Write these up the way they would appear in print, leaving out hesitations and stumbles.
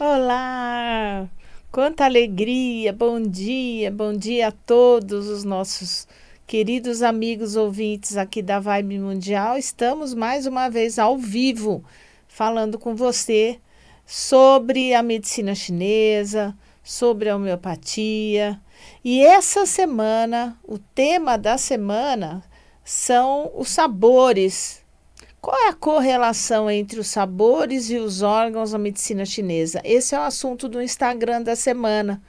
Olá! Quanta alegria! Bom dia a todos os nossos queridos amigos ouvintes aqui da Vibe Mundial. Estamos mais uma vez ao vivo falando com você sobre a medicina chinesa, sobre a homeopatia. E essa semana, o tema da semana são os sabores. Qual é a correlação entre os sabores e os órgãos na medicina chinesa? Esse é o assunto do Instagram da semana.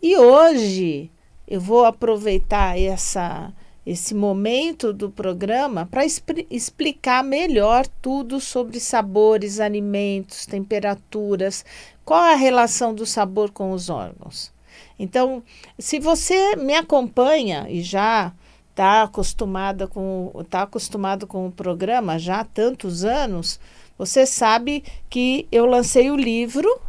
E hoje eu vou aproveitar esse momento do programa para explicar melhor tudo sobre sabores, alimentos, temperaturas, qual é a relação do sabor com os órgãos. Então, se você me acompanha e já está acostumado com o programa já há tantos anos, você sabe que eu lancei o livro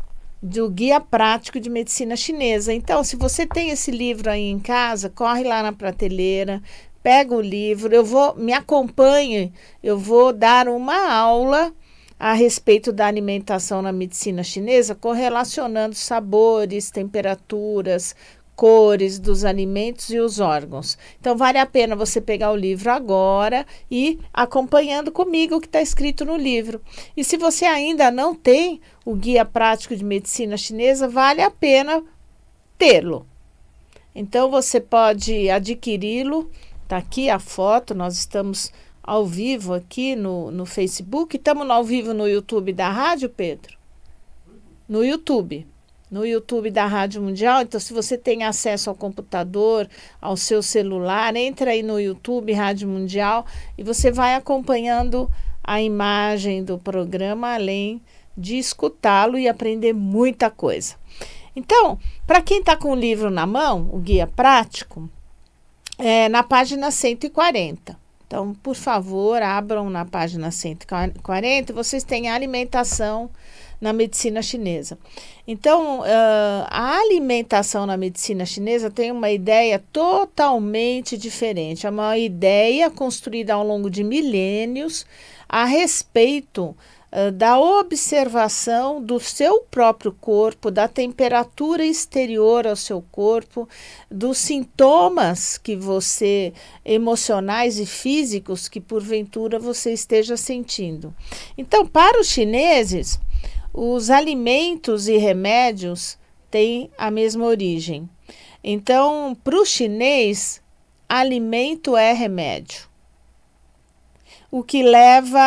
do Guia Prático de Medicina Chinesa. Então, se você tem esse livro aí em casa, corre lá na prateleira, pega o livro, me acompanhe, eu vou dar uma aula a respeito da alimentação na medicina chinesa, correlacionando sabores, temperaturas, cores dos alimentos e os órgãos. Então, vale a pena você pegar o livro agora e acompanhando comigo o que está escrito no livro. E se você ainda não tem o Guia Prático de Medicina Chinesa, vale a pena tê-lo. Então, você pode adquiri-lo. Está aqui a foto, nós estamos ao vivo aqui no Facebook. Estamos ao vivo no YouTube da rádio, Pedro? No YouTube da Rádio Mundial. Então, se você tem acesso ao computador, ao seu celular, entra aí no YouTube Rádio Mundial e você vai acompanhando a imagem do programa, além de escutá-lo e aprender muita coisa. Então, para quem está com o livro na mão, o Guia Prático, na página 140. Então, por favor, abram na página 140, vocês têm a alimentação na medicina chinesa. Então, a alimentação na medicina chinesa tem uma ideia totalmente diferente. É uma ideia construída ao longo de milênios a respeito da observação do seu próprio corpo, da temperatura exterior ao seu corpo, dos sintomas emocionais e físicos que porventura você esteja sentindo. Então, para os chineses, os alimentos e remédios têm a mesma origem. Então, para o chinês, alimento é remédio. O que leva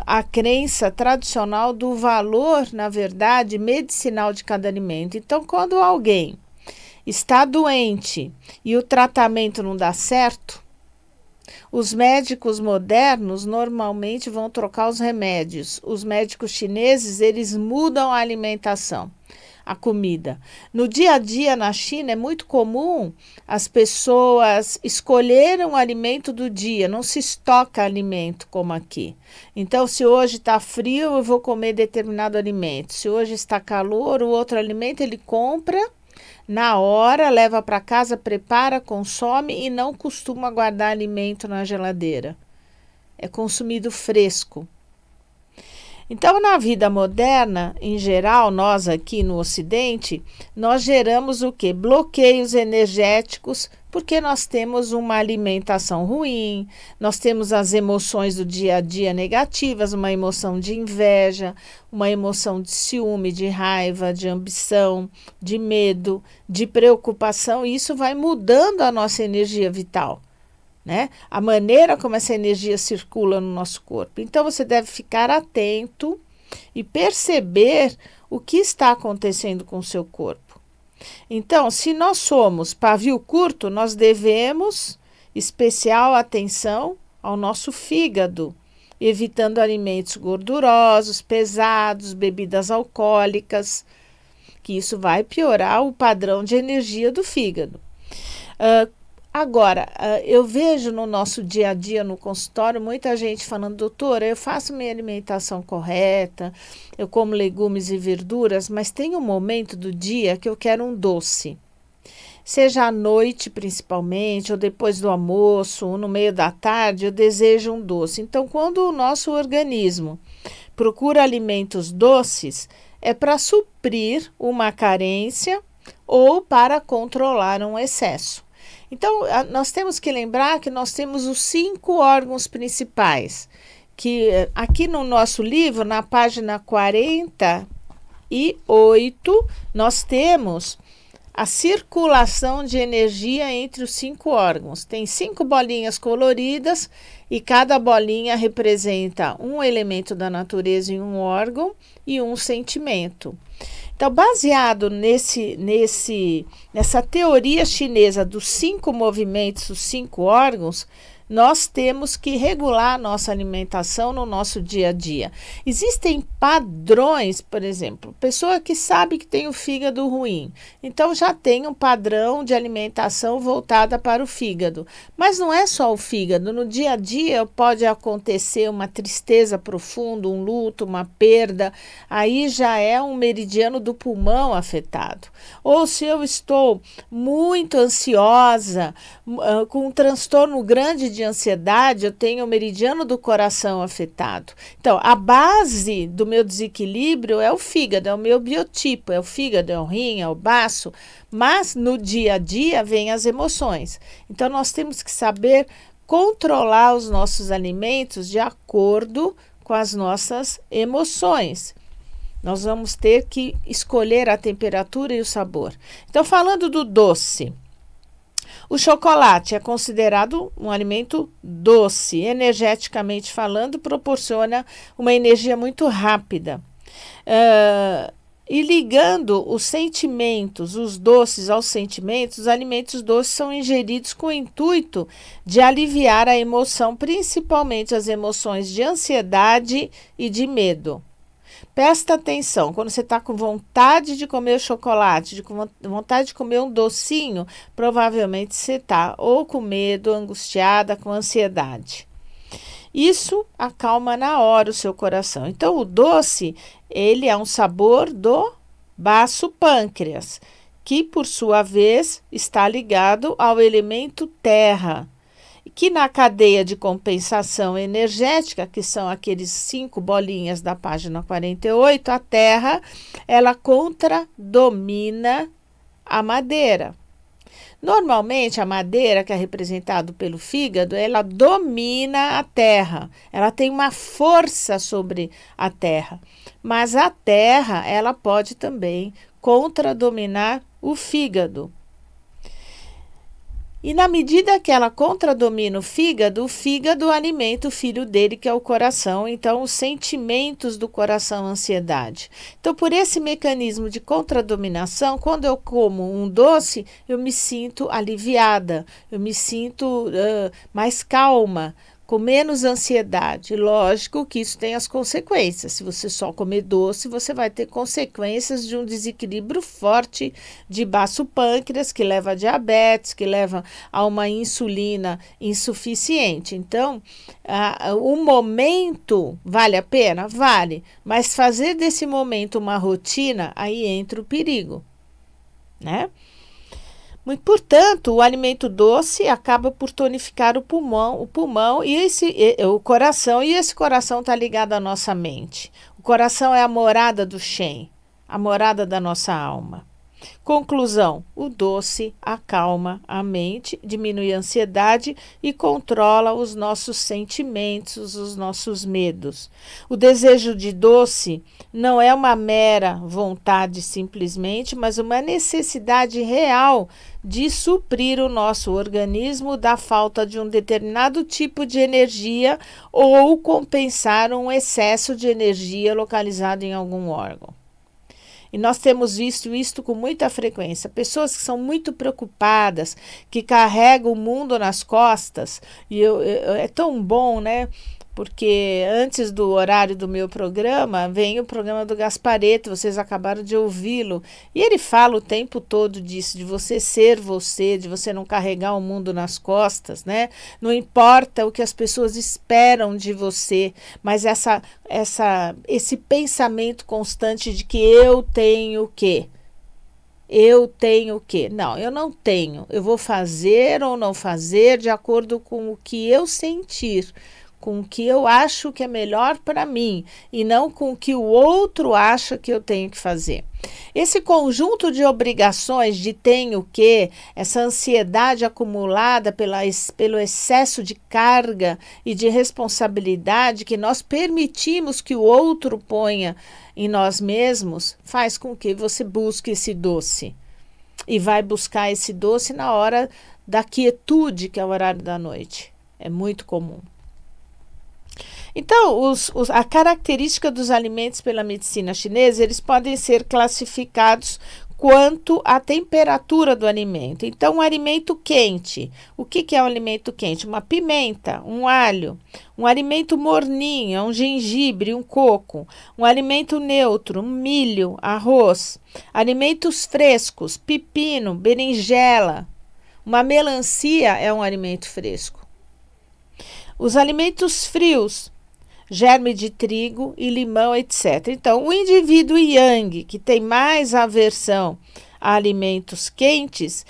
a crença tradicional do valor, na verdade, medicinal de cada alimento. Então, quando alguém está doente e o tratamento não dá certo, os médicos modernos normalmente vão trocar os remédios. Os médicos chineses, eles mudam a alimentação, a comida. No dia a dia na China é muito comum as pessoas escolherem o alimento do dia, não se estoca alimento como aqui. Então, se hoje está frio, eu vou comer determinado alimento. Se hoje está calor, o outro alimento ele compra na hora, leva para casa, prepara, consome e não costuma guardar alimento na geladeira. É consumido fresco. Então, na vida moderna, em geral, nós aqui no Ocidente, nós geramos o quê? Bloqueios energéticos, porque nós temos uma alimentação ruim, nós temos as emoções do dia a dia negativas, uma emoção de inveja, uma emoção de ciúme, de raiva, de ambição, de medo, de preocupação, e isso vai mudando a nossa energia vital. Né? A maneira como essa energia circula no nosso corpo. Então, você deve ficar atento e perceber o que está acontecendo com o seu corpo. Então, se nós somos pavio curto, nós devemos especial atenção ao nosso fígado, evitando alimentos gordurosos, pesados, bebidas alcoólicas, que isso vai piorar o padrão de energia do fígado. Agora, eu vejo no nosso dia a dia no consultório muita gente falando: doutora, eu faço minha alimentação correta, eu como legumes e verduras, mas tem um momento do dia que eu quero um doce. Seja à noite principalmente, ou depois do almoço, ou no meio da tarde, eu desejo um doce. Então, quando o nosso organismo procura alimentos doces é para suprir uma carência ou para controlar um excesso. Então, nós temos que lembrar que nós temos os 5 órgãos principais, que aqui no nosso livro, na página 48, nós temos a circulação de energia entre os 5 órgãos. Tem 5 bolinhas coloridas e cada bolinha representa um elemento da natureza em um órgão e um sentimento. Então, baseado nessa teoria chinesa dos 5 movimentos, os 5 órgãos, nós temos que regular a nossa alimentação no nosso dia a dia. Existem padrões, por exemplo, pessoa que sabe que tem o fígado ruim, então já tem um padrão de alimentação voltada para o fígado. Mas não é só o fígado, no dia a dia pode acontecer uma tristeza profunda, um luto, uma perda, aí já é um meridiano do pulmão afetado. Ou se eu estou muito ansiosa, com um transtorno grande de ansiedade, eu tenho o meridiano do coração afetado. Então, a base do meu desequilíbrio é o fígado, é o meu biotipo, é o fígado, é o rim, é o baço, mas no dia a dia vem as emoções. Então, nós temos que saber controlar os nossos alimentos de acordo com as nossas emoções. Nós vamos ter que escolher a temperatura e o sabor. Então, falando do doce, o chocolate é considerado um alimento doce, energeticamente falando, proporciona uma energia muito rápida. E ligando os sentimentos, os doces aos sentimentos, os alimentos doces são ingeridos com o intuito de aliviar a emoção, principalmente as emoções de ansiedade e de medo. Presta atenção, quando você está com vontade de comer chocolate, com vontade de comer um docinho, provavelmente você está ou com medo, angustiada, com ansiedade. Isso acalma na hora o seu coração. Então, o doce, ele é um sabor do baço pâncreas, que, por sua vez, está ligado ao elemento terra, que na cadeia de compensação energética, que são aqueles 5 bolinhas da página 48, a terra, ela contradomina a madeira. Normalmente, a madeira, que é representada pelo fígado, ela domina a terra, ela tem uma força sobre a terra, mas a terra, ela pode também contradominar o fígado. E na medida que ela contradomina o fígado alimenta o filho dele, que é o coração. Então, os sentimentos do coração, a ansiedade. Então, por esse mecanismo de contradominação, quando eu como um doce, eu me sinto aliviada, eu me sinto mais calma, com menos ansiedade. Lógico que isso tem as consequências. Se você só comer doce, você vai ter consequências de um desequilíbrio forte de baço pâncreas, que leva a diabetes, que leva a uma insulina insuficiente. Então, o momento vale a pena? Vale. Mas fazer desse momento uma rotina, aí entra o perigo, né? Portanto, o alimento doce acaba por tonificar o pulmão e o coração, e esse coração está ligado à nossa mente. O coração é a morada do Shen, a morada da nossa alma. Conclusão: o doce acalma a mente, diminui a ansiedade e controla os nossos sentimentos, os nossos medos. O desejo de doce não é uma mera vontade simplesmente, mas uma necessidade real de suprir o nosso organismo da falta de um determinado tipo de energia ou compensar um excesso de energia localizado em algum órgão. E nós temos visto isso com muita frequência. Pessoas que são muito preocupadas, que carregam o mundo nas costas. E é tão bom, né? Porque antes do horário do meu programa, vem o programa do Gasparetto, vocês acabaram de ouvi-lo. E ele fala o tempo todo disso, de você ser você, de você não carregar o mundo nas costas, né? Não importa o que as pessoas esperam de você, mas esse pensamento constante de que eu tenho o quê? Eu tenho o quê? Não, eu não tenho. Eu vou fazer ou não fazer de acordo com o que eu sentir, com o que eu acho que é melhor para mim e não com o que o outro acha que eu tenho que fazer. Esse conjunto de obrigações de tenho que, essa ansiedade acumulada pelo excesso de carga e de responsabilidade que nós permitimos que o outro ponha em nós mesmos, faz com que você busque esse doce. E vai buscar esse doce na hora da quietude, que é o horário da noite. É muito comum. Então, a característica dos alimentos pela medicina chinesa, eles podem ser classificados quanto à temperatura do alimento. Então, um alimento quente. O que é um alimento quente? Uma pimenta, um alho. Um alimento morninho, um gengibre, um coco. Um alimento neutro, um milho, arroz. Alimentos frescos, pepino, berinjela. Uma melancia é um alimento fresco. Os alimentos frios, germe de trigo e limão, etc. Então, o indivíduo yang, que tem mais aversão a alimentos quentes,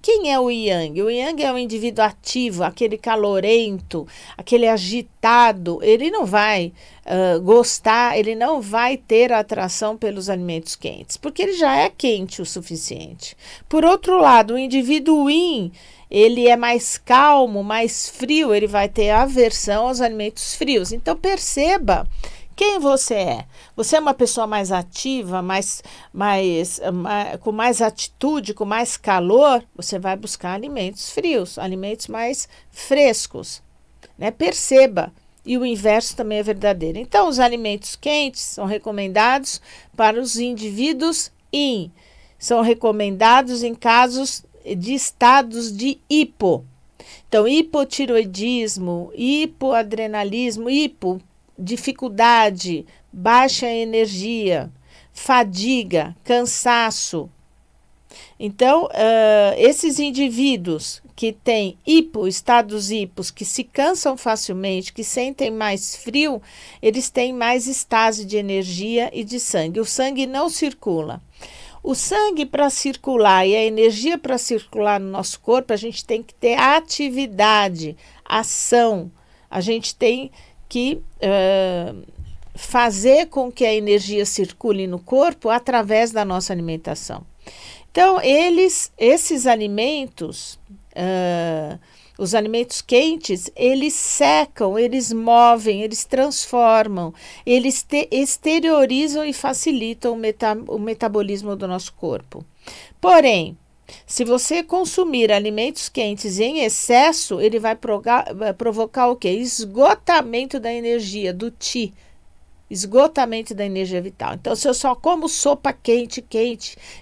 quem é o yang? O yang é um indivíduo ativo, aquele calorento, aquele agitado. Ele não vai gostar, ele não vai ter atração pelos alimentos quentes, porque ele já é quente o suficiente. Por outro lado, o indivíduo yin, ele é mais calmo, mais frio, ele vai ter aversão aos alimentos frios. Então, perceba quem você é. Você é uma pessoa mais ativa, com mais atitude, com mais calor, você vai buscar alimentos frios, alimentos mais frescos, né? Perceba. E o inverso também é verdadeiro. Então, os alimentos quentes são recomendados para os indivíduos yin. São recomendados em casos de estados de hipo. Então, hipotiroidismo, hipoadrenalismo, dificuldade, baixa energia, fadiga, cansaço. Então, esses indivíduos que têm estados hipos, que se cansam facilmente, que sentem mais frio, eles têm mais estase de energia e de sangue. O sangue não circula. O sangue para circular e a energia para circular no nosso corpo, a gente tem que ter atividade, ação. A gente tem que fazer com que a energia circule no corpo através da nossa alimentação. Então, esses alimentos, os alimentos quentes, eles secam, eles movem, eles transformam, eles exteriorizam e facilitam o metabolismo do nosso corpo. Porém, se você consumir alimentos quentes em excesso, ele vai provocar o quê? Esgotamento da energia, do Qi. Esgotamento da energia vital. Então, se eu só como sopa quente,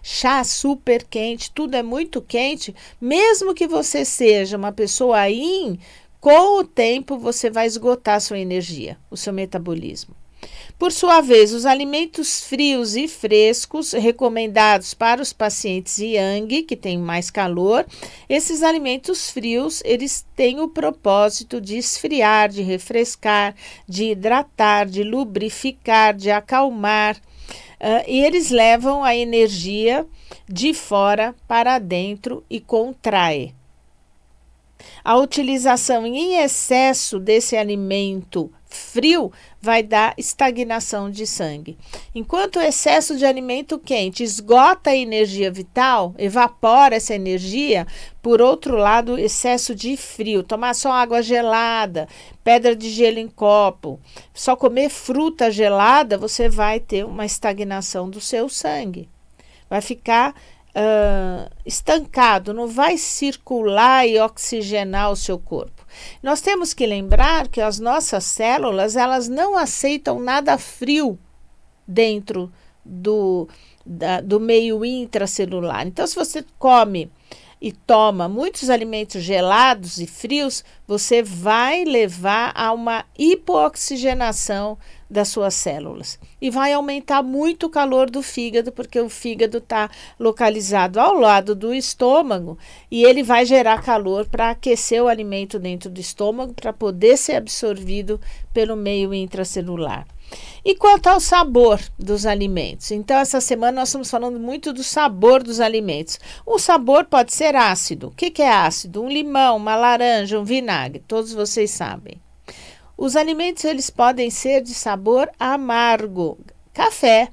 chá super quente, tudo é muito quente, mesmo que você seja uma pessoa yin, com o tempo você vai esgotar a sua energia, o seu metabolismo. Por sua vez, os alimentos frios e frescos, recomendados para os pacientes yang, que têm mais calor, esses alimentos frios, eles têm o propósito de esfriar, de refrescar, de hidratar, de lubrificar, de acalmar, e eles levam a energia de fora para dentro e contrai. A utilização em excesso desse alimento frio vai dar estagnação de sangue. Enquanto o excesso de alimento quente esgota a energia vital, evapora essa energia, por outro lado, o excesso de frio, tomar só água gelada, pedra de gelo em copo, só comer fruta gelada, você vai ter uma estagnação do seu sangue. Vai ficar estancado, não vai circular e oxigenar o seu corpo. Nós temos que lembrar que as nossas células, elas não aceitam nada frio dentro do meio intracelular. Então, se você come e toma muitos alimentos gelados e frios, você vai levar a uma hipooxigenação das suas células e vai aumentar muito o calor do fígado, porque o fígado está localizado ao lado do estômago e ele vai gerar calor para aquecer o alimento dentro do estômago para poder ser absorvido pelo meio intracelular. E quanto ao sabor dos alimentos? Então, essa semana nós estamos falando muito do sabor dos alimentos. O sabor pode ser ácido. O que é ácido? Um limão, uma laranja, um vinagre. Todos vocês sabem. Os alimentos, eles podem ser de sabor amargo. Café.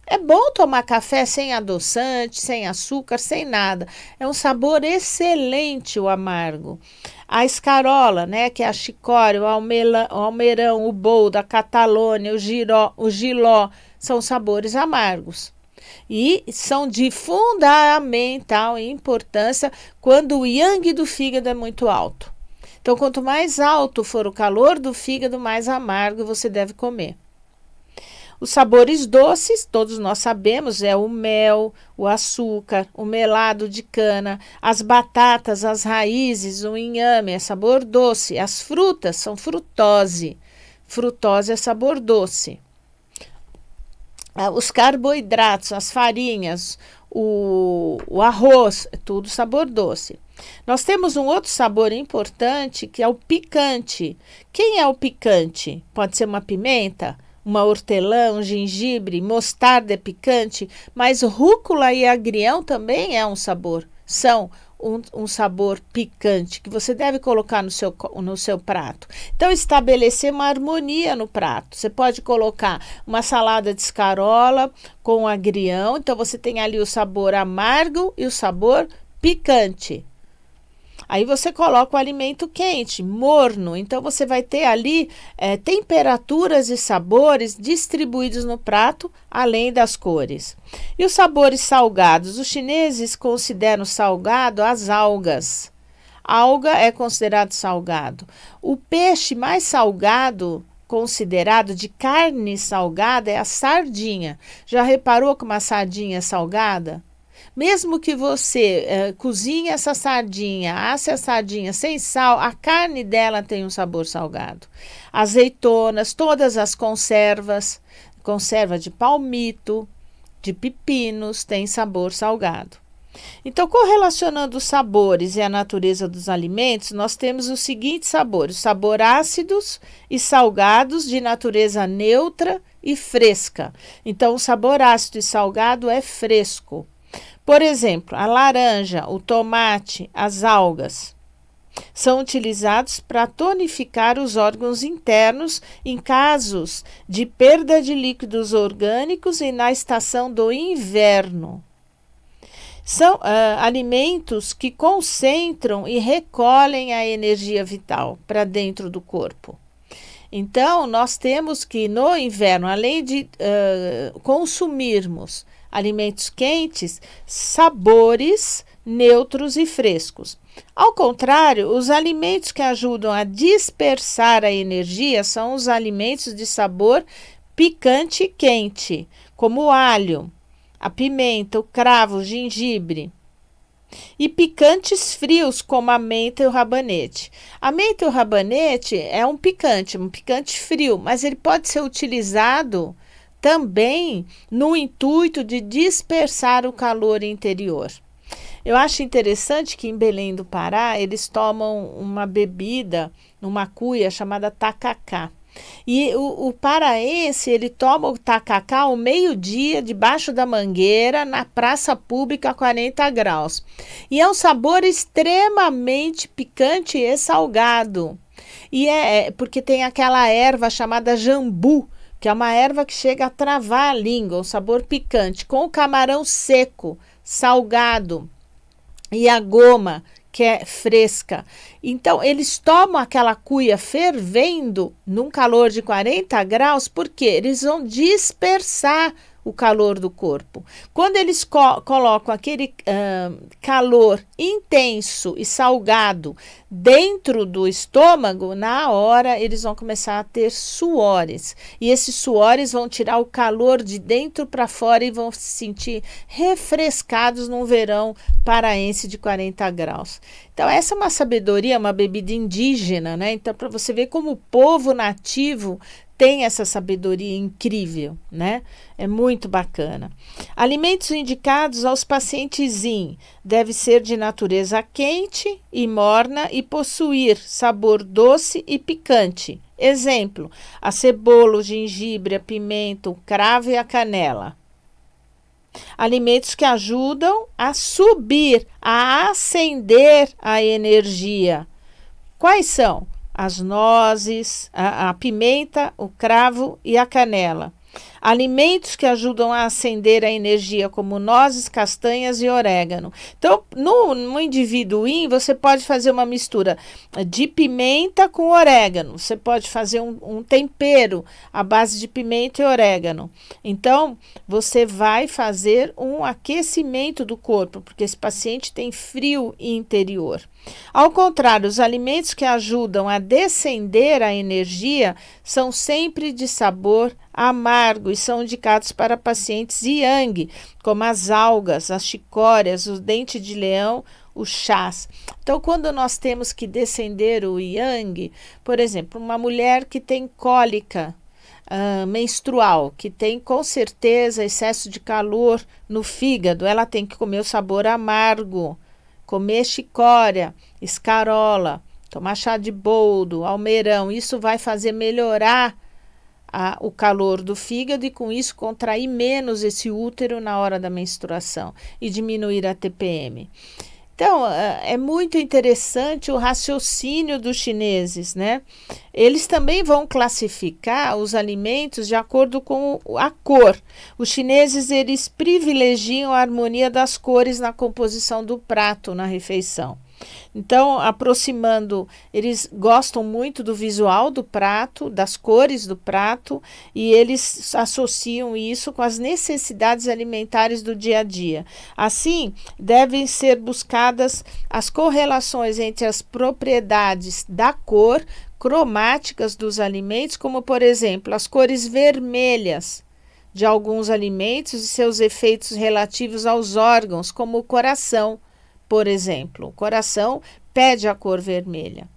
É bom tomar café sem adoçante, sem açúcar, sem nada. É um sabor excelente o amargo. A escarola, né, que é a chicória, o almeirão, o boldo, a catalônia, o jiló, são sabores amargos. E são de fundamental importância quando o yang do fígado é muito alto. Então, quanto mais alto for o calor do fígado, mais amargo você deve comer. Os sabores doces, todos nós sabemos, é o mel, o açúcar, o melado de cana, as batatas, as raízes, o inhame é sabor doce, as frutas são frutose, frutose é sabor doce. Os carboidratos, as farinhas, o arroz, é tudo sabor doce. Nós temos um outro sabor importante que é o picante. Quem é o picante? Pode ser uma pimenta? Uma hortelã, um gengibre, mostarda é picante, mas rúcula e agrião também é um sabor. São um sabor picante que você deve colocar no seu prato. Então, estabelecer uma harmonia no prato. Você pode colocar uma salada de escarola com agrião. Então, você tem ali o sabor amargo e o sabor picante. Aí você coloca o alimento quente, morno, então você vai ter ali temperaturas e sabores distribuídos no prato, além das cores. E os sabores salgados? Os chineses consideram salgado as algas. Alga é considerado salgado. O peixe mais salgado, considerado de carne salgada, é a sardinha. Já reparou que uma sardinha é salgada? Mesmo que você cozinhe essa sardinha, asse a sardinha sem sal, a carne dela tem um sabor salgado. Azeitonas, todas as conservas, conserva de palmito, de pepinos, tem sabor salgado. Então, correlacionando os sabores e a natureza dos alimentos, nós temos os seguintes sabores: sabor ácidos e salgados de natureza neutra e fresca. Então, o sabor ácido e salgado é fresco. Por exemplo, a laranja, o tomate, as algas são utilizados para tonificar os órgãos internos em casos de perda de líquidos orgânicos e na estação do inverno. São alimentos que concentram e recolhem a energia vital para dentro do corpo. Então, nós temos que no inverno, além de consumirmos alimentos quentes, sabores neutros e frescos. Ao contrário, os alimentos que ajudam a dispersar a energia são os alimentos de sabor picante e quente, como o alho, a pimenta, o cravo, o gengibre. E picantes frios, como a menta e o rabanete. A menta e o rabanete é um picante frio, mas ele pode ser utilizado também no intuito de dispersar o calor interior. Eu acho interessante que em Belém do Pará eles tomam uma bebida, uma cuia chamada tacacá. E o paraense, ele toma o tacacá ao meio-dia, debaixo da mangueira, na praça pública a 40 graus. E é um sabor extremamente picante e salgado. E porque tem aquela erva chamada jambu, que é uma erva que chega a travar a língua, um sabor picante, com o camarão seco, salgado, e a goma, que é fresca. Então, eles tomam aquela cuia fervendo num calor de 40 graus, porque eles vão dispersar o calor do corpo. Quando eles colocam aquele calor intenso e salgado dentro do estômago, na hora eles vão começar a ter suores. E esses suores vão tirar o calor de dentro para fora e vão se sentir refrescados num verão paraense de 40 graus. Então, essa é uma sabedoria, uma bebida indígena, né? Então, para você ver como o povo nativo tem essa sabedoria incrível, né? É muito bacana. Alimentos indicados aos pacientes IN deve ser de natureza quente e morna e possuir sabor doce e picante. Exemplo, a cebola, o gengibre, a pimenta, o cravo e a canela. Alimentos que ajudam a subir, a acender a energia. Quais são? As nozes, a pimenta, o cravo e a canela. Alimentos que ajudam a acender a energia, como nozes, castanhas e orégano. Então, no indivíduo IN, você pode fazer uma mistura de pimenta com orégano. Você pode fazer um tempero à base de pimenta e orégano. Então, você vai fazer um aquecimento do corpo, porque esse paciente tem frio interior. Ao contrário, os alimentos que ajudam a descender a energia são sempre de sabor amargo e são indicados para pacientes Yang, como as algas, as chicórias, o dente de leão, os chás. Então, quando nós temos que descender o Yang, por exemplo, uma mulher que tem cólica menstrual, que tem com certeza excesso de calor no fígado, ela tem que comer o sabor amargo. Comer chicória, escarola, tomar chá de boldo, almeirão, isso vai fazer melhorar o calor do fígado e com isso contrair menos esse útero na hora da menstruação e diminuir a TPM. Então, é muito interessante o raciocínio dos chineses, né? Eles também vão classificar os alimentos de acordo com a cor. Os chineses, eles privilegiam a harmonia das cores na composição do prato, na refeição. Então, aproximando, eles gostam muito do visual do prato, das cores do prato, e eles associam isso com as necessidades alimentares do dia a dia. Assim, devem ser buscadas as correlações entre as propriedades da cor, cromáticas dos alimentos, como, por exemplo, as cores vermelhas de alguns alimentos e seus efeitos relativos aos órgãos, como o coração. Por exemplo, o coração pede a cor vermelha.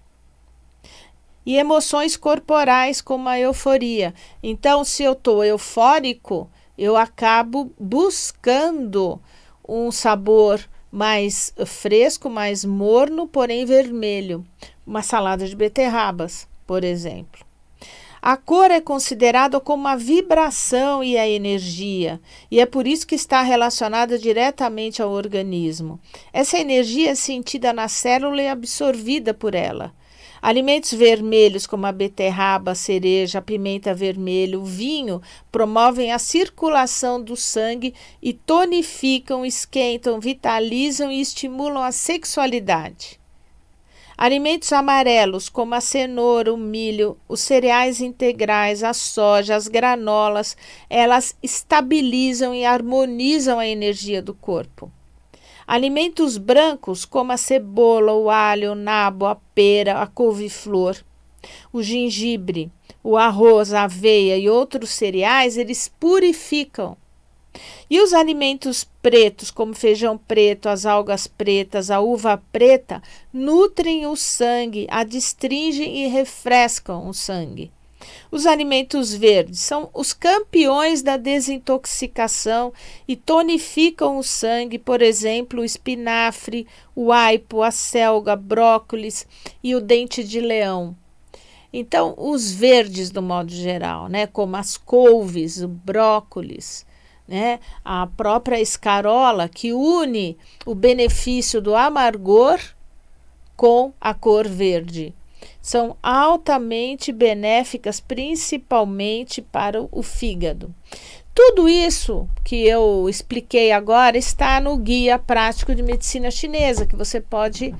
E emoções corporais, como a euforia. Então, se eu estou eufórico, eu acabo buscando um sabor mais fresco, mais morno, porém vermelho. Uma salada de beterrabas, por exemplo. A cor é considerada como a vibração e a energia, e é por isso que está relacionada diretamente ao organismo. Essa energia é sentida na célula e absorvida por ela. Alimentos vermelhos como a beterraba, a cereja, a pimenta vermelha, o vinho promovem a circulação do sangue e tonificam, esquentam, vitalizam e estimulam a sexualidade. Alimentos amarelos, como a cenoura, o milho, os cereais integrais, a soja, as granolas, elas estabilizam e harmonizam a energia do corpo. Alimentos brancos, como a cebola, o alho, o nabo, a pera, a couve-flor, o gengibre, o arroz, a aveia e outros cereais, eles purificam. E os alimentos pretos, como feijão preto, as algas pretas, a uva preta, nutrem o sangue, adstringem e refrescam o sangue. Os alimentos verdes são os campeões da desintoxicação e tonificam o sangue, por exemplo, o espinafre, o aipo, a selga, brócolis e o dente de leão. Então, os verdes, do modo geral, né, como as couves, o brócolis, né, a própria escarola, que une o benefício do amargor com a cor verde. São altamente benéficas, principalmente para o fígado. Tudo isso que eu expliquei agora está no Guia Prático de Medicina Chinesa, que você pode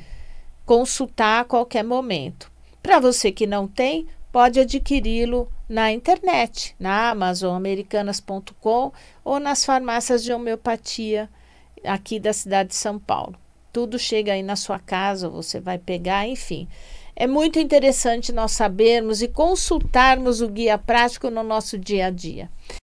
consultar a qualquer momento. Para você que não tem, pode adquiri-lo na internet, na Amazon, americanas.com ou nas farmácias de homeopatia aqui da cidade de São Paulo. Tudo chega aí na sua casa, você vai pegar, enfim. É muito interessante nós sabermos e consultarmos o guia prático no nosso dia a dia.